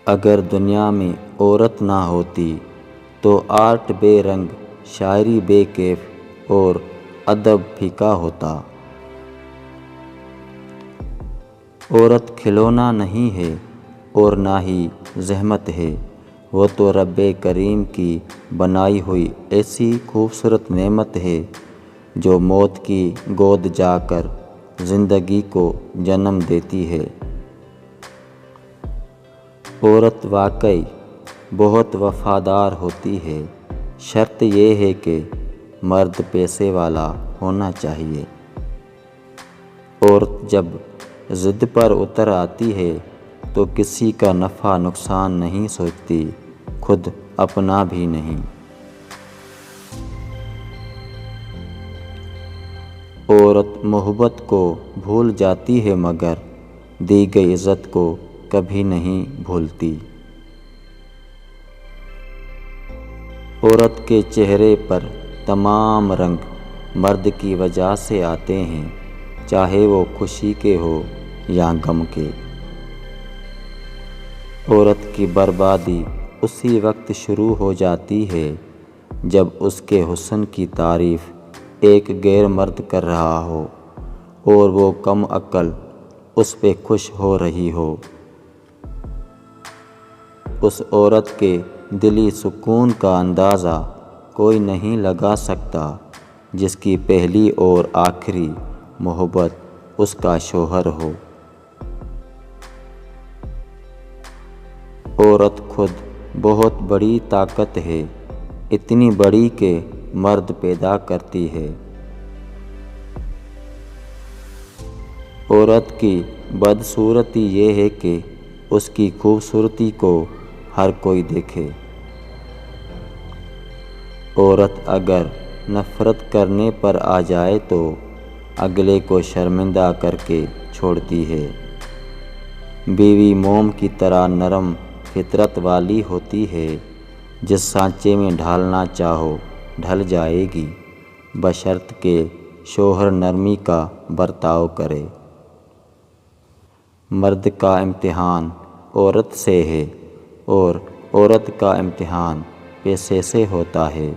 اگر دنیا میں عورت نہ ہوتی تو آرٹ بے رنگ، شاعری بے کیف اور ادب پھیکا ہوتا۔ عورت کھلونا نہیں ہے اور نہ ہی زحمت ہے، وہ تو رب کریم کی بنائی ہوئی ایسی خوبصورت نعمت ہے جو موت کی گود جا کر زندگی کو جنم دیتی ہے۔ عورت واقعی بہت وفادار ہوتی ہے، شرط یہ ہے کہ مرد پیسے والا ہونا چاہیے۔ عورت جب ضد پر اتر آتی ہے تو کسی کا نفع نقصان نہیں سوچتی، خود اپنا بھی نہیں۔ عورت محبت کو بھول جاتی ہے مگر دی گئی عزت کو کبھی نہیں بھولتی۔ عورت کے چہرے پر تمام رنگ مرد کی وجہ سے آتے ہیں، چاہے وہ خوشی کے ہو یا غم کے۔ عورت کی بربادی اسی وقت شروع ہو جاتی ہے جب اس کے حسن کی تعریف ایک غیر مرد کر رہا ہو اور وہ کم عقل اس پہ خوش ہو رہی ہو۔ اس عورت کے دلی سکون کا اندازہ کوئی نہیں لگا سکتا جس کی پہلی اور آخری محبت اس کا شوہر ہو۔ عورت خود بہت بڑی طاقت ہے، اتنی بڑی کہ مرد پیدا کرتی ہے۔ عورت کی بدصورتی یہ ہے کہ اس کی خوبصورتی کو ہر کوئی دیکھے۔ عورت اگر نفرت کرنے پر آ جائے تو اگلے کو شرمندہ کر کے چھوڑتی ہے۔ بیوی موم کی طرح نرم فطرت والی ہوتی ہے، جس سانچے میں ڈھالنا چاہو ڈھل جائے گی، بشرط کہ شوہر نرمی کا برتاؤ کرے۔ مرد کا امتحان عورت سے ہے اور عورت کا امتحان پیسے سے ہوتا ہے۔